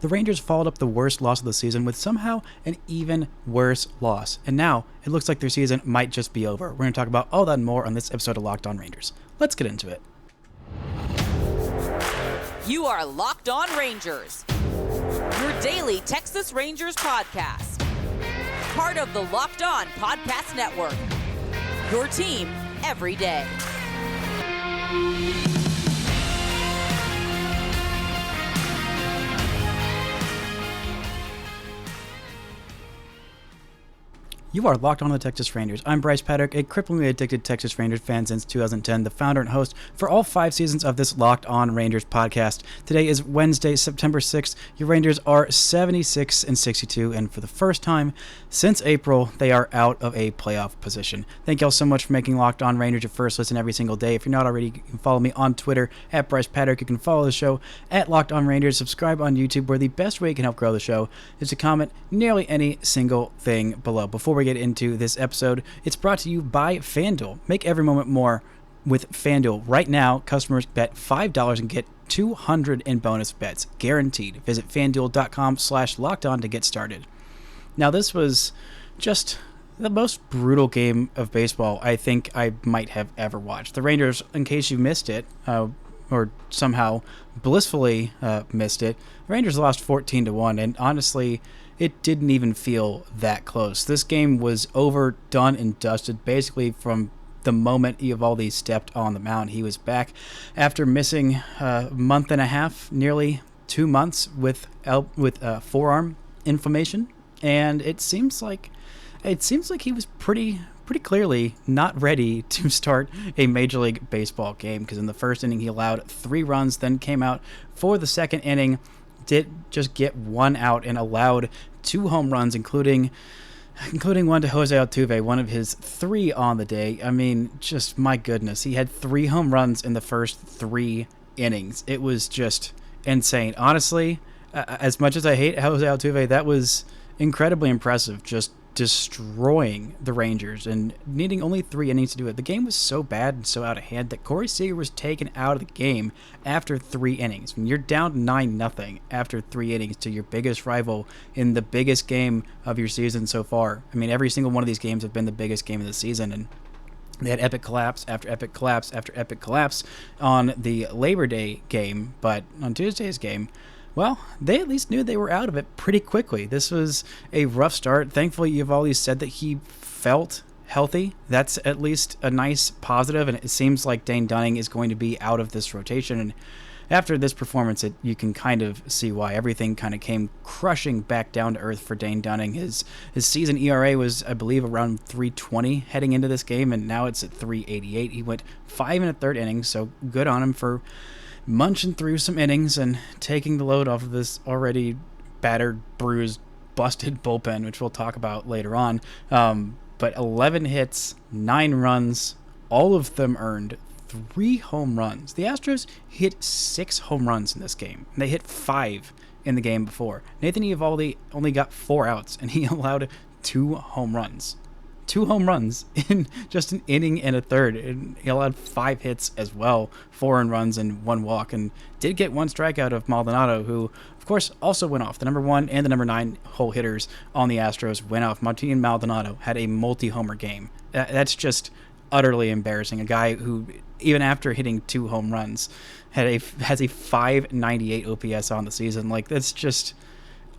the Rangers followed up the worst loss of the season with somehow an even worse loss. And now it looks like their season might just be over. We're going to talk about all that and more on this episode of Locked On Rangers. Let's get into it. You are Locked On Rangers, your daily Texas Rangers podcast. Part of the Locked On Podcast Network, your team every day. You are Locked On the Texas Rangers. I'm Bryce Paddock, a cripplingly addicted Texas Rangers fan since 2010, the founder and host for all 5 seasons of this Locked On Rangers podcast. Today is Wednesday, September 6th. Your Rangers are 76-62, and for the first time since April, they are out of a playoff position. Thank you all so much for making Locked On Rangers your first listen every single day. If you're not already, you can follow me on Twitter at Bryce Paddock. You can follow the show at Locked On Rangers. Subscribe on YouTube, where the best way you can help grow the show is to comment nearly any single thing below. Before we get into this episode, it's brought to you by FanDuel. Make every moment more with FanDuel. Right now, customers bet $5 and get $200 in bonus bets, guaranteed. Visit FanDuel.com/lockedon to get started. Now, this was just the most brutal game of baseball I think I might have ever watched. The Rangers, in case you missed it, or somehow blissfully missed it, the Rangers lost 14-1, and honestly, it didn't even feel that close. This game was over, done, and dusted basically from the moment Eovaldi stepped on the mound. He was back after missing a month and a half, nearly 2 months with forearm inflammation, and it seems like he was pretty clearly not ready to start a Major League Baseball game, because in the first inning he allowed 3 runs, then came out for the second inning, did just get 1 out and allowed 2 home runs, including one to Jose Altuve, one of his 3 on the day. I mean, just my goodness, he had 3 home runs in the first 3 innings. It was just insane. Honestly, as much as I hate Jose Altuve, that was incredibly impressive, just destroying the Rangers and needing only 3 innings to do it. The game was so bad and so out of hand that Corey Seager was taken out of the game after 3 innings. When you're down 9-0 after 3 innings to your biggest rival in the biggest game of your season so far. I mean, every single one of these games have been the biggest game of the season, and they had epic collapse after epic collapse after epic collapse on the Labor Day game, but on Tuesday's game, well, they at least knew they were out of it pretty quickly. This was a rough start. Thankfully, you've always said that he felt healthy. That's at least a nice positive, and it seems like Dane Dunning is going to be out of this rotation. And after this performance, you can kind of see why. Everything kind of came crushing back down to earth for Dane Dunning. His season ERA was, I believe, around 3.20 heading into this game, and now it's at 3.88. He went 5 1/3 innings, so good on him for munching through some innings and taking the load off of this already battered, bruised, busted bullpen, which we'll talk about later on. But 11 hits, 9 runs, all of them earned, 3 home runs. The Astros hit 6 home runs in this game, and they hit 5 in the game before. Nathan Eovaldi only got 4 outs, and he allowed 2 home runs. 2 home runs in just an inning and a third, and he allowed 5 hits as well, 4 earned runs and 1 walk, and did get 1 strikeout of Maldonado, who of course also went off. The number 1 and the number 9 hole hitters on the Astros went off. Martin Maldonado had a multi-homer game. That's just utterly embarrassing. A guy who, even after hitting 2 home runs, has a 598 OPS on the season. Like, that's just,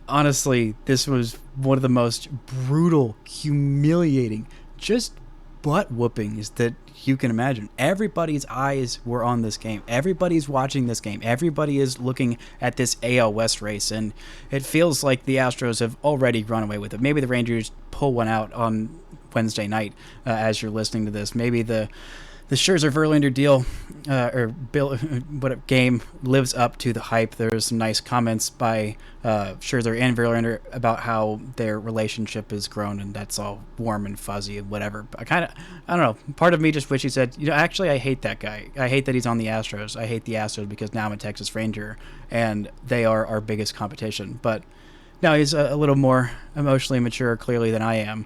honestly, this was one of the most brutal, humiliating, just butt whoopings that you can imagine. Everybody's eyes were on this game. Everybody's watching this game. Everybody is looking at this AL West race, and it feels like the Astros have already run away with it. Maybe the Rangers pull one out on Wednesday night as you're listening to this. Maybe the Scherzer-Verlander deal game lives up to the hype. There's some nice comments by Scherzer and Verlander about how their relationship has grown, and that's all warm and fuzzy and whatever. But I don't know. Part of me just wish he said, actually, I hate that guy. I hate that he's on the Astros. I hate the Astros because now I'm a Texas Ranger, and they are our biggest competition. But no, he's a little more emotionally mature, clearly, than I am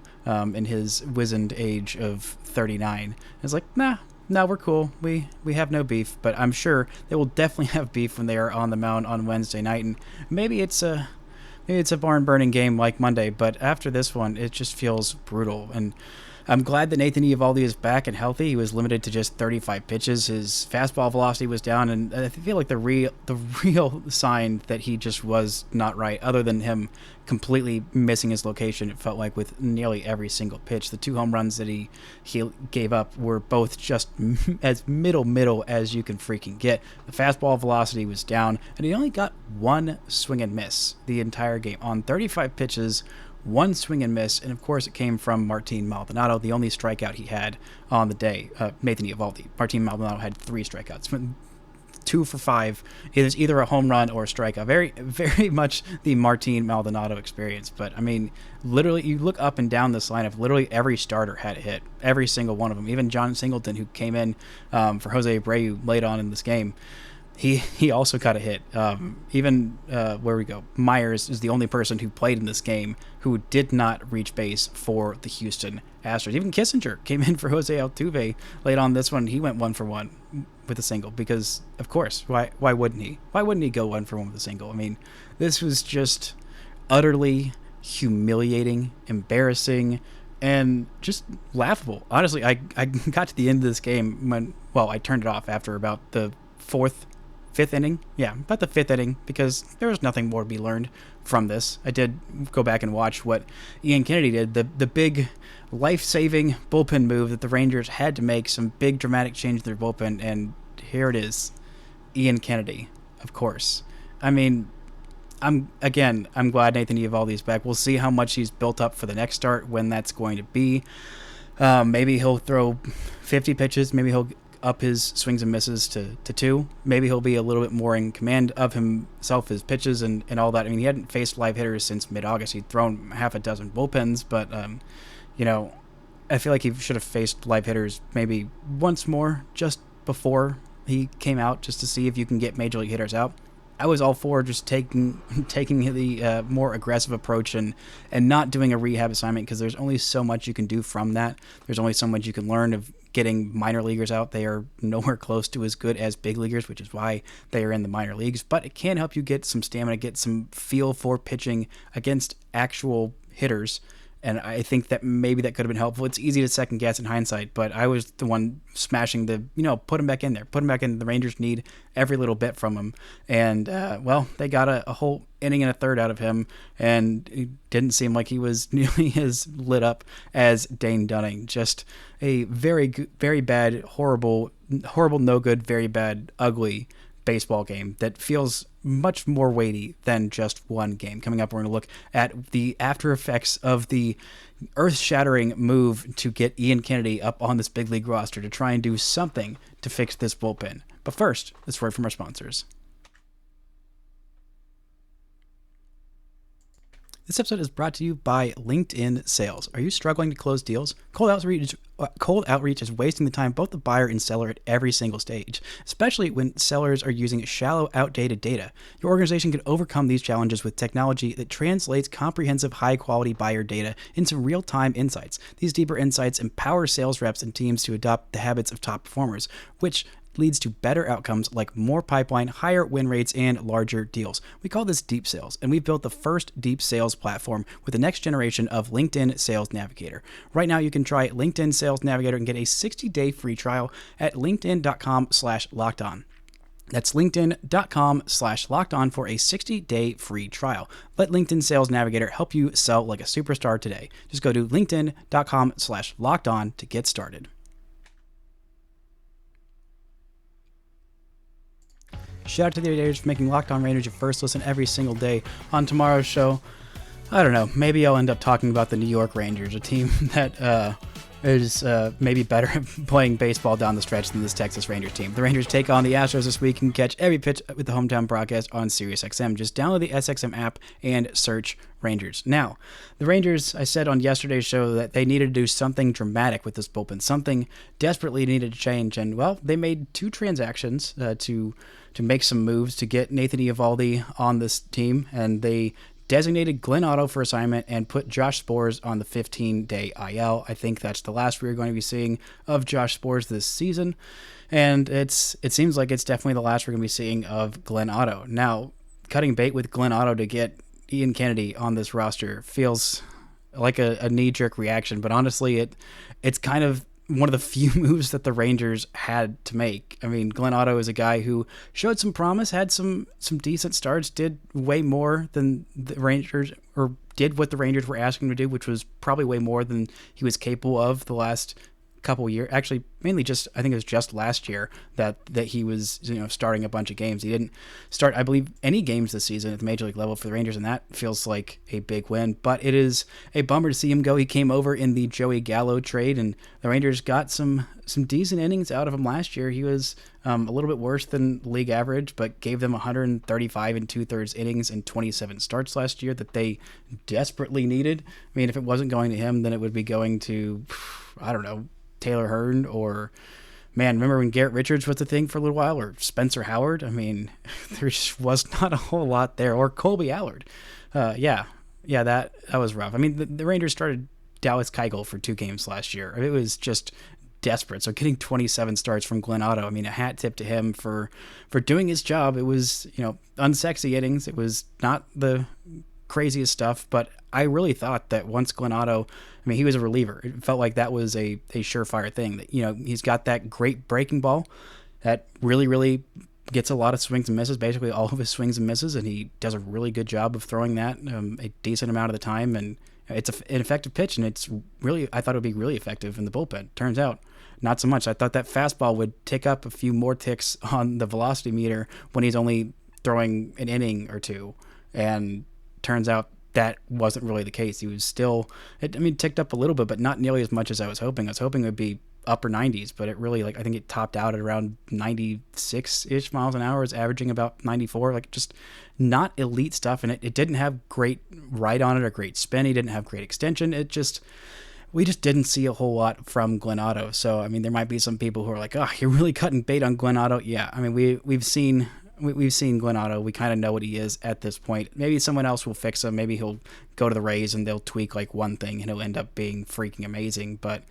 in his wizened age of 39. It's like, nah, no, we're cool. We have no beef, but I'm sure they will definitely have beef when they are on the mound on Wednesday night, and maybe it's a barn burning game like Monday, but after this one, it just feels brutal. And I'm glad that Nathan Eovaldi is back and healthy. He was limited to just 35 pitches. His fastball velocity was down, and I feel like the real sign that he just was not right, other than him completely missing his location, it felt like with nearly every single pitch. The 2 home runs that he gave up were both just as middle as you can freaking get. The fastball velocity was down, and he only got 1 swing and miss the entire game on 35 pitches. 1 swing and miss, and of course it came from Martin Maldonado, the only strikeout he had on the day. Nathan Eovaldi. Martin Maldonado had 3 strikeouts, 2 for 5. It is either a home run or a strikeout. Very much the Martin Maldonado experience. But I mean, literally, you look up and down this lineup. Literally every starter had a hit, every single one of them. Even John Singleton, who came in for Jose Abreu late on in this game. He also got a hit. Where we go, Myers is the only person who played in this game who did not reach base for the Houston Astros. Even Kissinger came in for Jose Altuve late on this one. He went 1 for 1 with a single because, of course, why wouldn't he? Why wouldn't he go 1 for 1 with a single? I mean, this was just utterly humiliating, embarrassing, and just laughable. Honestly, I got to the end of this game when, I turned it off after about the fifth inning. Yeah, about the 5th inning, because there was nothing more to be learned from this. I did go back and watch what Ian Kennedy did, the big life-saving bullpen move that the Rangers had to make, some big dramatic change in their bullpen, and here it is. Ian Kennedy, of course. I mean, I'm glad Nathan Eovaldi is back. We'll see how much he's built up for the next start, when that's going to be. Maybe he'll throw 50 pitches. Maybe he'll up his swings and misses to 2. Maybe he'll be a little bit more in command of himself, his pitches, and all that. I mean, he hadn't faced live hitters since mid-August. He'd thrown half a dozen bullpens, but, I feel like he should have faced live hitters maybe once more just before he came out, just to see if you can get major league hitters out. I was all for just taking the more aggressive approach and not doing a rehab assignment, because there's only so much you can do from that. There's only so much you can learn of getting minor leaguers out. They are nowhere close to as good as big leaguers, which is why they are in the minor leagues. But it can help you get some stamina, get some feel for pitching against actual hitters. And I think that maybe that could have been helpful. It's easy to second guess in hindsight, but I was the one smashing put him back in there. Put him back in. The Rangers need every little bit from him. And, they got a whole inning and a third out of him, and it didn't seem like he was nearly as lit up as Dane Dunning. Just a very bad, horrible, no good, very bad, ugly baseball game that feels much more weighty than just one game. Coming up, we're going to look at the after effects of the earth-shattering move to get Ian Kennedy up on this big league roster to try and do something to fix this bullpen. But first, this word from our sponsors. This episode is brought to you by LinkedIn Sales. Are you struggling to close deals? Cold outreach is wasting the time both the buyer and seller at every single stage, especially when sellers are using shallow, outdated data. Your organization can overcome these challenges with technology that translates comprehensive, high-quality buyer data into real-time insights. These deeper insights empower sales reps and teams to adopt the habits of top performers, which leads to better outcomes like more pipeline, higher win rates, and larger deals. We call this deep sales, and we've built the first deep sales platform with the next generation of LinkedIn Sales Navigator. Right now, you can try LinkedIn Sales Navigator and get a 60-day free trial at linkedin.com/lockedon. That's linkedin.com/lockedon for a 60-day free trial. Let LinkedIn Sales Navigator help you sell like a superstar today. Just go to linkedin.com/lockedon to get started. Shout out to the Raiders for making Locked On Rangers your first listen every single day. On tomorrow's show, I don't know, maybe I'll end up talking about the New York Rangers, a team that is maybe better at playing baseball down the stretch than this Texas Rangers team. The Rangers take on the Astros this week and catch every pitch with the hometown broadcast on SiriusXM. Just download the SXM app and search Rangers. Now, the Rangers, I said on yesterday's show that they needed to do something dramatic with this bullpen, something desperately needed to change, and, they made 2 transactions to make some moves to get Nathan Eovaldi on this team, and they designated Glenn Otto for assignment and put Josh Sborz on the 15-day IL. I think that's the last we're going to be seeing of Josh Sborz this season. And it seems like it's definitely the last we're going to be seeing of Glenn Otto. Now, cutting bait with Glenn Otto to get Ian Kennedy on this roster feels like a knee-jerk reaction, but honestly, it's kind of one of the few moves that the Rangers had to make. I mean, Glenn Otto is a guy who showed some promise, had some decent starts, did way more than the Rangers, or did what the Rangers were asking him to do, which was probably way more than he was capable of the last couple years. Actually, mainly just, I think it was just last year that he was, starting a bunch of games. He didn't start, I believe, any games this season at the major league level for the Rangers, and that feels like a big win. But it is a bummer to see him go. He came over in the Joey Gallo trade, and the Rangers got some decent innings out of him last year. He was a little bit worse than league average, but gave them 135 and 2/3 innings and 27 starts last year that they desperately needed. I mean, if it wasn't going to him, then it would be going to, I don't know, Taylor Hearn, or, man, remember when Garrett Richards was the thing for a little while, or Spencer Howard? I mean, there just was not a whole lot there, or Colby Allard. Yeah, that was rough. I mean, the Rangers started Dallas Keuchel for 2 games last year. It was just desperate. So getting 27 starts from Glenn Otto, I mean, a hat tip to him for doing his job. It was, unsexy innings. It was not the craziest stuff, but I really thought that once Glenn Otto, I mean, he was a reliever. It felt like that was a surefire thing. That, he's got that great breaking ball that really, really gets a lot of swings and misses, basically all of his swings and misses, and he does a really good job of throwing that a decent amount of the time, and it's an effective pitch, and it's really, I thought it would be really effective in the bullpen. Turns out, not so much. I thought that fastball would tick up a few more ticks on the velocity meter when he's only throwing an inning or two, and turns out that wasn't really the case. He was still, ticked up a little bit, but not nearly as much as I was hoping. I was hoping it would be upper 90s, but it really, I think it topped out at around 96-ish miles an hour. It's averaging about 94, just not elite stuff. And it didn't have great ride on it or great spin. He didn't have great extension. We just didn't see a whole lot from Glenn Otto. So, there might be some people who are like, oh, you're really cutting bait on Glenn Otto. Yeah, we've seen Glenn Otto. We kind of know what he is at this point. Maybe someone else will fix him. Maybe he'll go to the Rays and they'll tweak one thing and he'll end up being freaking amazing. But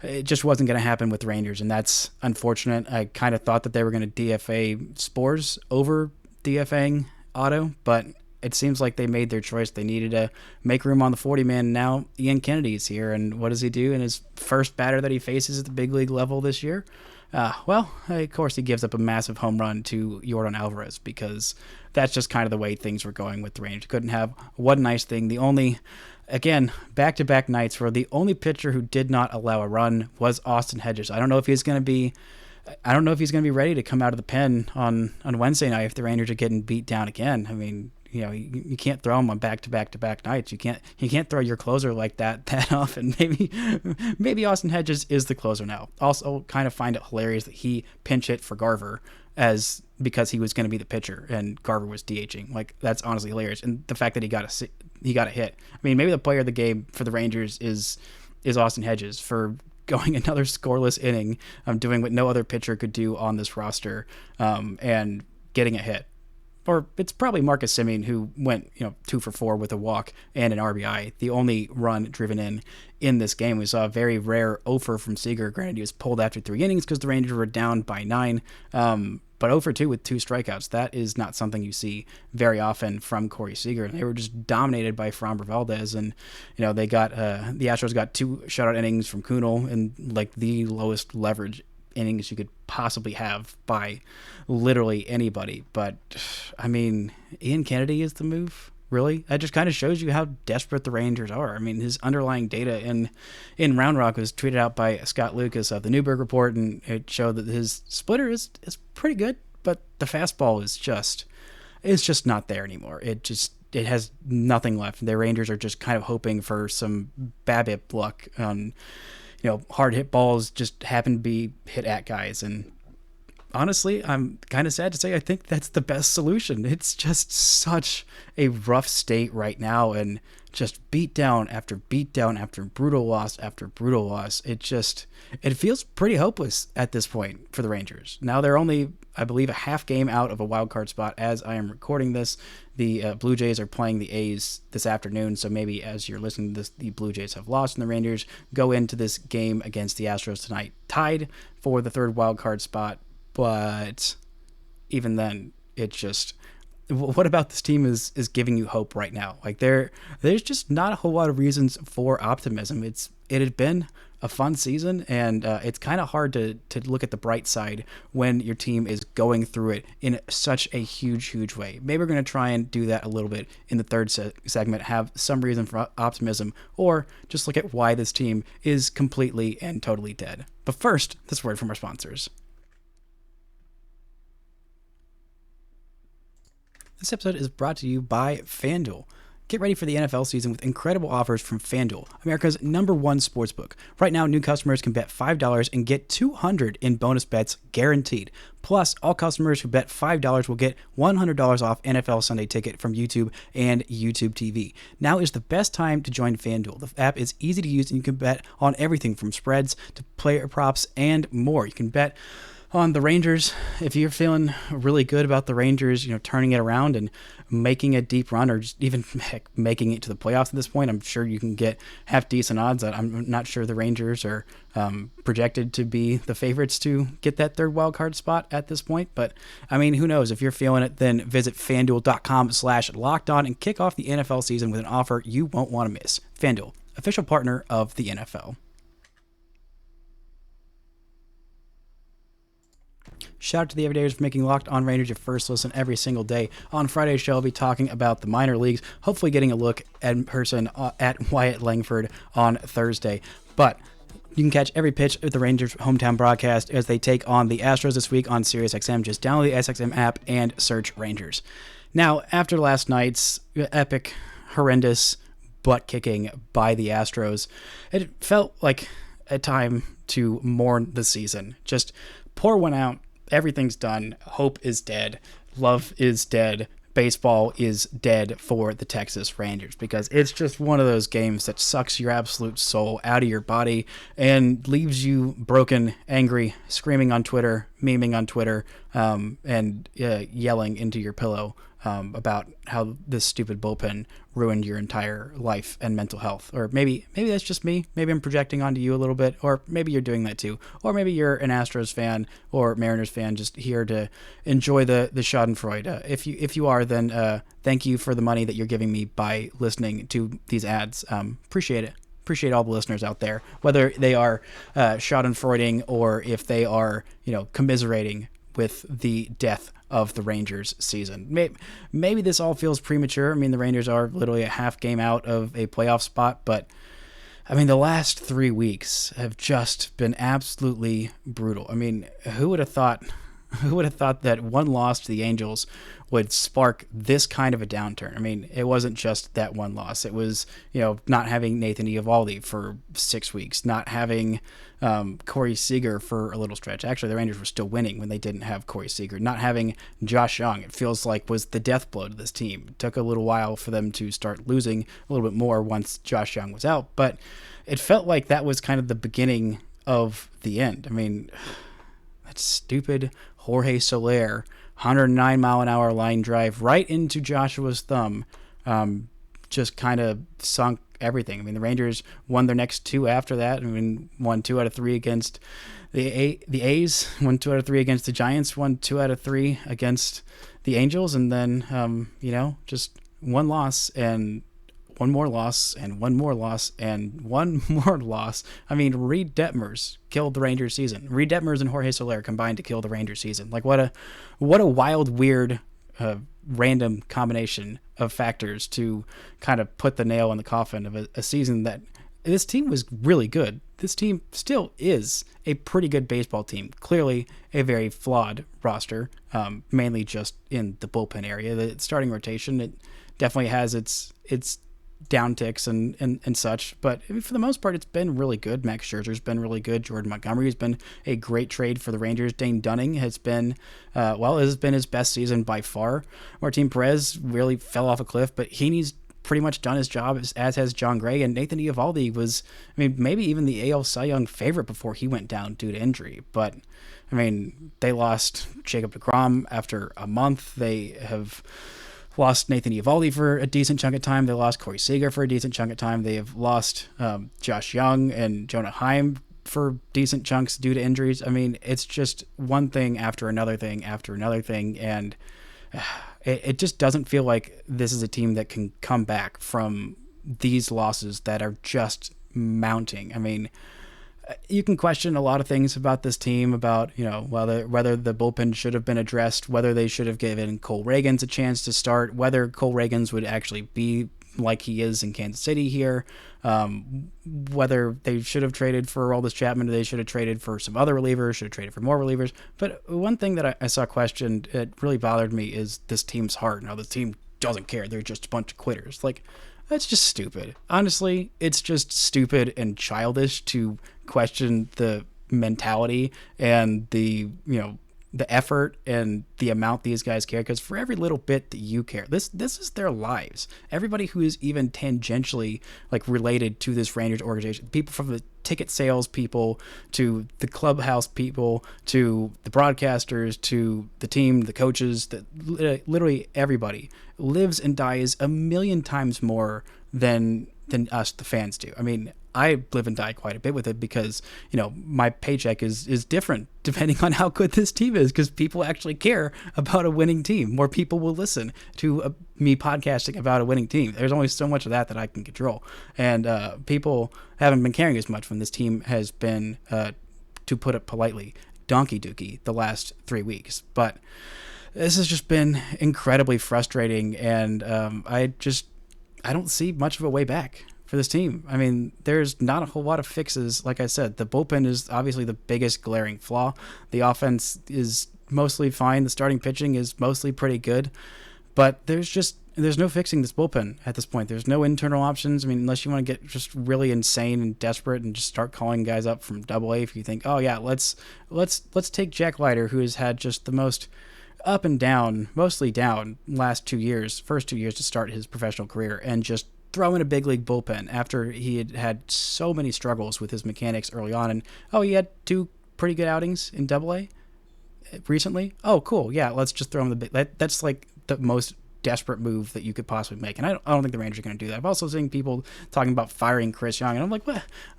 it just wasn't going to happen with the Rangers, and that's unfortunate. I kind of thought that they were going to DFA Sborz over DFAing Otto, but it seems like they made their choice. They needed to make room on the 40-man. Now Ian Kennedy's here, and what does he do in his first batter that he faces at the big league level this year? Well, of course, he gives up a massive home run to Yordan Alvarez, because that's just kind of the way things were going with the Rangers. Couldn't have one nice thing. The only, again, back-to-back nights where the only pitcher who did not allow a run was Austin Hedges. I don't know if he's going to be ready to come out of the pen on Wednesday night if the Rangers are getting beat down again. You can't throw him on back-to-back nights. You can't throw your closer like that often. Maybe Austin Hedges is the closer now. Also, kind of find it hilarious that he pinch hit for Garver because he was going to be the pitcher and Garver was DHing. That's honestly hilarious. And the fact that he got a hit. Maybe the player of the game for the Rangers is Austin Hedges for going another scoreless inning, doing what no other pitcher could do on this roster, and getting a hit. Or it's probably Marcus Semien, who went 2 for 4 with a walk and an RBI, the only run driven in this game. We saw a very rare 0-for from Seager. Granted, he was pulled after 3 innings because the Rangers were down by 9, but 0 for 2 with 2 strikeouts. That is not something you see very often from Corey Seager. They were just dominated by Framber Valdez, and they got the Astros got 2 shutout innings from Kunal in the lowest leverage innings you could possibly have by literally anybody. But Ian Kennedy is the move, really. That just kind of shows you how desperate the Rangers are. His underlying data in Round Rock was tweeted out by Scott Lucas of the Newberg Report, and it showed that his splitter is pretty good, but the fastball is just not there anymore. It has nothing left. The Rangers are just kind of hoping for some BABIP luck on hard hit balls just happen to be hit at guys. And honestly, I'm kind of sad to say I think that's the best solution. It's just such a rough state right now, and just beat down after brutal loss after brutal loss. It feels pretty hopeless at this point for the Rangers. Now they're only, I believe, a half game out of a wild card spot as I am recording this. The Blue Jays are playing the A's this afternoon, so maybe as you're listening to this, the Blue Jays have lost, and the Rangers go into this game against the Astros tonight tied for the third wild card spot. But even then, what about this team is giving you hope right now? Like there's just not a whole lot of reasons for optimism. It had been a fun season, and it's kind of hard to look at the bright side when your team is going through it in such a huge way. Maybe we're going to try and do that a little bit in the third segment, have some reason for optimism, or just look at why this team is completely and totally dead. But first, this word from our sponsors. This episode is brought to you by FanDuel. Get ready for the NFL season with incredible offers from FanDuel, America's #1 sportsbook. Right now, new customers can bet $5 and get $200 in bonus bets guaranteed. Plus, all customers who bet $5 will get $100 off NFL Sunday Ticket from YouTube and YouTube TV. Now is the best time to join FanDuel. The app is easy to use, and you can bet on everything from spreads to player props and more. You can bet on the Rangers if you're feeling really good about the Rangers, turning it around and making a deep run, or just even making it to the playoffs at this point. I'm sure you can get half decent odds. I'm not sure the Rangers are projected to be the favorites to get that third wild card spot at this point. But I mean, who knows? If you're feeling it, then visit FanDuel.com/lockedon and kick off the NFL season with an offer you won't want to miss. FanDuel, official partner of the NFL. Shout out to the Everydayers for making Locked On Rangers your first listen every single day. On Friday's show, I'll be talking about the minor leagues, hopefully getting a look in person at Wyatt Langford on Thursday. But you can catch every pitch of the Rangers' hometown broadcast as they take on the Astros this week on SiriusXM. Just download the SXM app and search Rangers. Now, after last night's epic, horrendous butt-kicking by the Astros, it felt like a time to mourn the season. Just pour one out. Everything's done. Hope is dead. Love is dead. Baseball is dead for the Texas Rangers, because it's just one of those games that sucks your absolute soul out of your body and leaves you broken, angry, screaming on Twitter, memeing on Twitter, and yelling into your pillow about how this stupid bullpen ruined your entire life and mental health. Or maybe that's just me. Maybe I'm projecting onto you a little bit, or maybe you're doing that too. Or maybe you're an Astros fan or Mariners fan, just here to enjoy the Schadenfreude. If you are, then thank you for the money that you're giving me by listening to these ads. Appreciate it. Appreciate all the listeners out there, whether they are Schadenfreuding or if they are, commiserating with the death of the Rangers season. Maybe this all feels premature. I mean, the Rangers are literally a half game out of a playoff spot, but I mean, the last 3 weeks have just been absolutely brutal. I mean, who would have thought that one loss to the Angels would spark this kind of a downturn? I mean, it wasn't just that one loss. It was, not having Nathan Eovaldi for 6 weeks, not having Corey Seager for a little stretch. Actually, the Rangers were still winning when they didn't have Corey Seager. Not having Josh Young, it feels like, was the death blow to this team. It took a little while for them to start losing a little bit more once Josh Young was out, but it felt like that was kind of the beginning of the end. I mean, that stupid Jorge Soler 109-mile-an-hour line drive right into Joshua's thumb just kind of sunk everything. I mean, the Rangers won their next two after that. I mean, won 2 out of 3 against the A's, won 2 out of 3 against the Giants, won 2 out of 3 against the Angels, and then, just one loss and one more loss and one more loss and one more loss. I mean, Reed Detmers killed the Rangers season. Reed Detmers and Jorge Soler combined to kill the Rangers season. Like, what a wild, weird, random combination of factors to kind of put the nail in the coffin of a season that this team was really good. This team still is a pretty good baseball team. Clearly a very flawed roster, mainly just in the bullpen area. The starting rotation, it definitely has its downticks and such, but I mean, for the most part, it's been really good. Max Scherzer's been really good. Jordan Montgomery has been a great trade for the Rangers. Dane Dunning has been, it has been his best season by far. Martin Perez really fell off a cliff, but he's pretty much done his job, as has John Gray. And Nathan Eovaldi was, I mean, maybe even the AL Cy Young favorite before he went down due to injury. But, I mean, they lost Jacob deGrom after a month. They have lost Nathan Eovaldi for a decent chunk of time. They lost Corey Seager for a decent chunk of time. They have lost Josh Young and Jonah Heim for decent chunks due to injuries. I mean, it's just one thing after another thing after another thing, and it just doesn't feel like this is a team that can come back from these losses that are just mounting. I mean, you can question a lot of things about this team, about, you know, whether the bullpen should have been addressed, whether they should have given Cole Reagans a chance to start, whether Cole Reagans would actually be like he is in Kansas City here, whether they should have traded for Aroldis Chapman, or they should have traded for some other relievers, should have traded for more relievers. But one thing that I saw questioned, it really bothered me, is this team's heart. Now, this team doesn't care. They're just a bunch of quitters. Like, that's just stupid. Honestly, it's just stupid and childish to question the mentality and the, you know, the effort and the amount these guys care, because for every little bit that you care, this is their lives. Everybody who is even tangentially like related to this Rangers organization, people from the ticket sales people to the clubhouse people to the broadcasters to the team, the coaches, that literally everybody lives and dies a million times more than us, the fans, do. I mean, I live and die quite a bit with it because, you know, my paycheck is different depending on how good this team is, because people actually care about a winning team. More people will listen to me podcasting about a winning team. There's only so much of that I can control. And people haven't been caring as much when this team has been, to put it politely, donkey dookie the last 3 weeks. But this has just been incredibly frustrating, and I don't see much of a way back for this team. I mean, there's not a whole lot of fixes. Like I said, the bullpen is obviously the biggest glaring flaw. The offense is mostly fine. The starting pitching is mostly pretty good, but there's no fixing this bullpen at this point. There's no internal options. I mean, unless you want to get just really insane and desperate and just start calling guys up from Double A. If you think, oh yeah, let's take Jack Leiter, who has had just the most up and down, mostly down first 2 years to start his professional career, and just throw in a big league bullpen after he had so many struggles with his mechanics early on. And he had 2 pretty good outings in Double A recently. Oh, cool. Yeah, let's just throw him the big. That's like the most desperate move that you could possibly make. And I don't think the Rangers are going to do that. I've also seen people talking about firing Chris Young, and I'm like,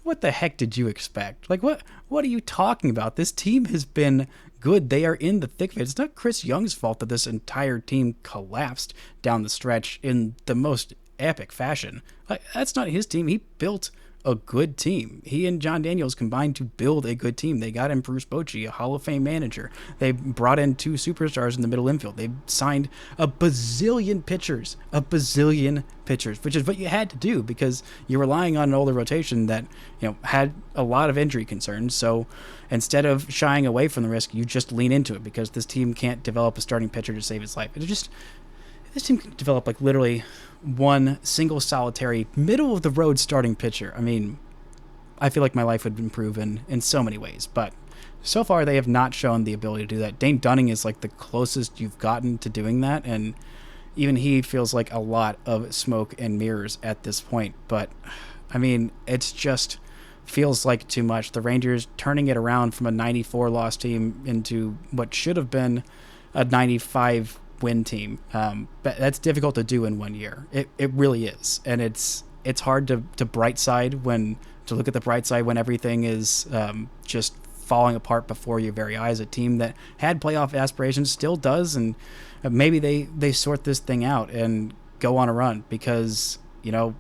what the heck did you expect? Like, what are you talking about? This team has been good. They are in the thick of it. It's not Chris Young's fault that this entire team collapsed down the stretch in the most epic fashion. Like, that's not his team. He built a good team. He and John Daniels combined to build a good team. They got in Bruce Bochy, a Hall of Fame manager. They brought in 2 superstars in the middle infield. They signed a bazillion pitchers, which is what you had to do because you're relying on an older rotation that, you know, had a lot of injury concerns. So instead of shying away from the risk, you just lean into it because this team can't develop a starting pitcher to save his life. This team can develop like literally one single solitary middle of the road starting pitcher. I mean, I feel like my life would improve in so many ways, but so far they have not shown the ability to do that. Dane Dunning is like the closest you've gotten to doing that, and even he feels like a lot of smoke and mirrors at this point. But I mean, it's just feels like too much. The Rangers turning it around from a 94 loss team into what should have been a 95 win team. But that's difficult to do in 1 year. It really is. And it's hard to look at the bright side when everything is just falling apart before your very eyes. A team that had playoff aspirations still does, and maybe they sort this thing out and go on a run, because, you know,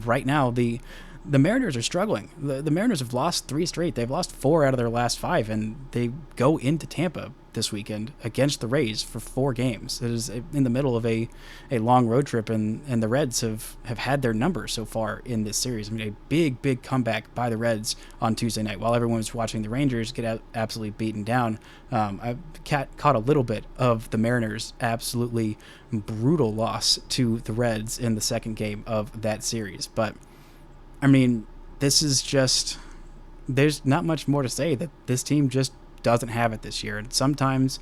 right now the the Mariners are struggling. The Mariners have lost 3 straight. They've lost 4 out of their last 5, and they go into Tampa this weekend against the Rays for 4 games. It is in the middle of a long road trip, and the Reds have had their number so far in this series. I mean, a big comeback by the Reds on Tuesday night while everyone was watching the Rangers get absolutely beaten down. I caught a little bit of the Mariners' absolutely brutal loss to the Reds in the second game of that series. But I mean, this is just, there's not much more to say. That this team just doesn't have it this year. And sometimes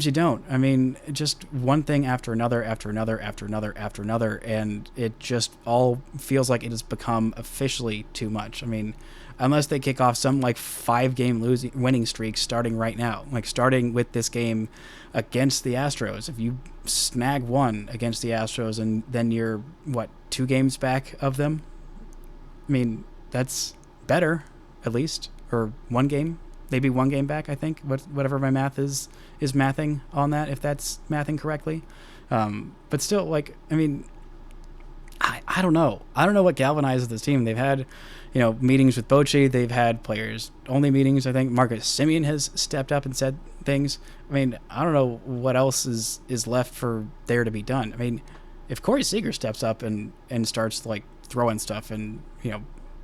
you don't. I mean, just one thing after another, and it just all feels like it has become officially too much. I mean, unless they kick off some like 5-game winning streak starting right now, like starting with this game against the Astros. If you snag one against the Astros and then you're, 2 games back of them? I mean, that's better, at least, or 1 game, maybe 1 game back, I think, whatever my math is mathing on that, if that's mathing correctly. But still, like, I mean, I don't know. I don't know what galvanizes this team. They've had, meetings with Bochy. They've had players-only meetings, I think. Marcus Semien has stepped up and said things. I mean, I don't know what else is left for there to be done. I mean, if Corey Seager steps up and starts, like, throwing stuff and,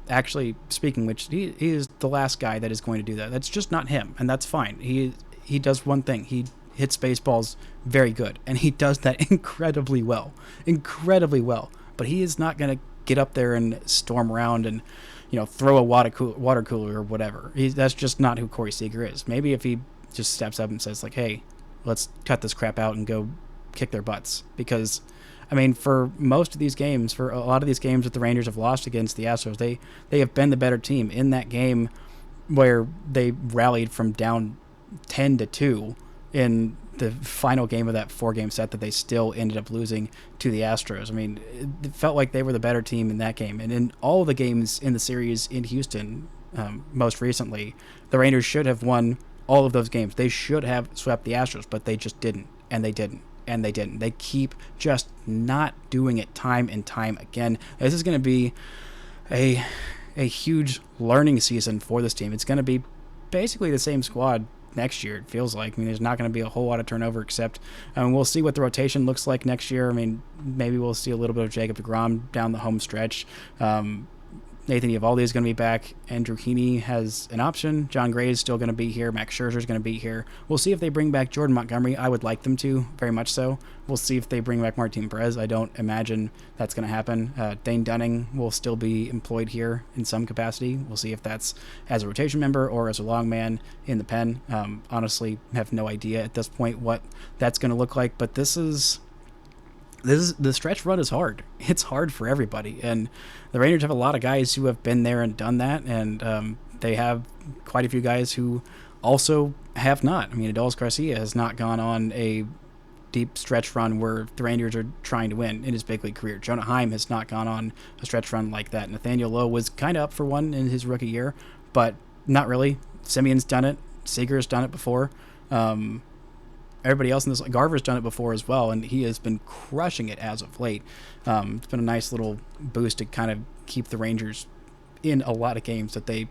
actually speaking, which he is the last guy that is going to do that. That's just not him, and that's fine. He does one thing. He hits baseballs very good, and he does that incredibly well. But he is not going to get up there and storm around and, throw a water cooler or whatever. That's just not who Corey Seager is. Maybe if he just steps up and says, like, hey, let's cut this crap out and go kick their butts. Because I mean, for most of these games, for a lot of these games that the Rangers have lost against the Astros, they have been the better team. In that game where they rallied from down 10-2 in the final game of that 4-game set that they still ended up losing to the Astros. I mean, it felt like they were the better team in that game. And in all the games in the series in Houston, most recently, the Rangers should have won all of those games. They should have swept the Astros, but they just didn't, and they didn't. They keep just not doing it time and time again. This is going to be a huge learning season for this team. It's going to be basically the same squad next year, it feels like. I mean, there's not going to be a whole lot of turnover, except we'll see what the rotation looks like next year. I mean, maybe we'll see a little bit of Jacob deGrom down the home stretch. Nathan Eovaldi is going to be back. Andrew Heaney has an option. John Gray is still going to be here. Max Scherzer is going to be here. We'll see if they bring back Jordan Montgomery. I would like them to, very much so. We'll see if they bring back Martin Perez. I don't imagine that's going to happen. Dane Dunning will still be employed here in some capacity. We'll see if that's as a rotation member or as a long man in the pen. Honestly, have no idea at this point what that's going to look like. But the stretch run is hard. It's hard for everybody, and the Rangers have a lot of guys who have been there and done that, and they have quite a few guys who also have not. I mean, Adolis Garcia has not gone on a deep stretch run where the Rangers are trying to win in his big league career. Jonah Heim has not gone on a stretch run like that. Nathaniel Lowe was kind of up for one in his rookie year, but not really. Simeon's done it. Seager's done it before. Everybody else in this, Garver's done it before as well, and he has been crushing it as of late. It's been a nice little boost to kind of keep the Rangers in a lot of games that they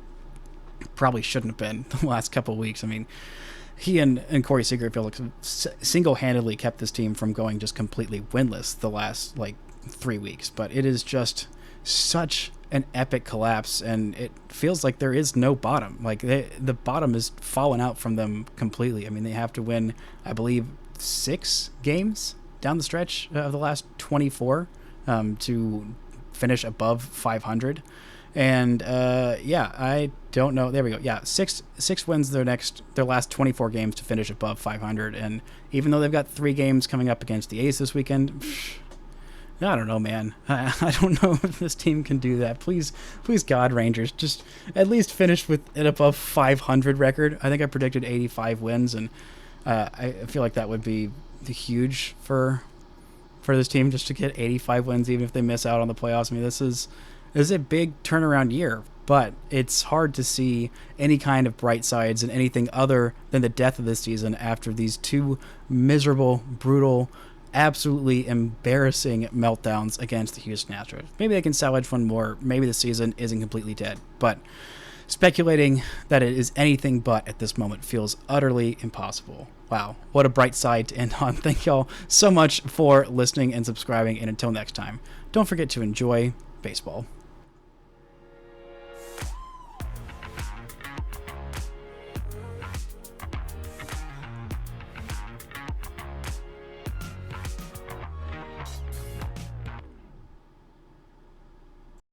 probably shouldn't have been the last couple of weeks. I mean, he and Corey Seager feel like single-handedly kept this team from going just completely winless the last 3 weeks. But it is just such an epic collapse, and it feels like there is no bottom. Like the bottom is fallen out from them completely. I mean, they have to win, I believe, 6 games down the stretch of the last 24 to finish above 500. And I don't know. There we go. Yeah, six wins their last 24 games to finish above 500. And even though they've got 3 games coming up against the A's this weekend, I don't know, man. I don't know if this team can do that. Please, God, Rangers, just at least finish with an above 500 record. I think I predicted 85 wins, and I feel like that would be huge for this team, just to get 85 wins, even if they miss out on the playoffs. I mean, this is a big turnaround year, but it's hard to see any kind of bright sides and anything other than the death of this season after these 2 miserable, brutal, absolutely embarrassing meltdowns against the Houston Astros. Maybe they can salvage one more. Maybe the season isn't completely dead. But speculating that it is anything but at this moment feels utterly impossible. Wow, what a bright side to end on. Thank y'all so much for listening and subscribing, and until next time, don't forget to enjoy baseball.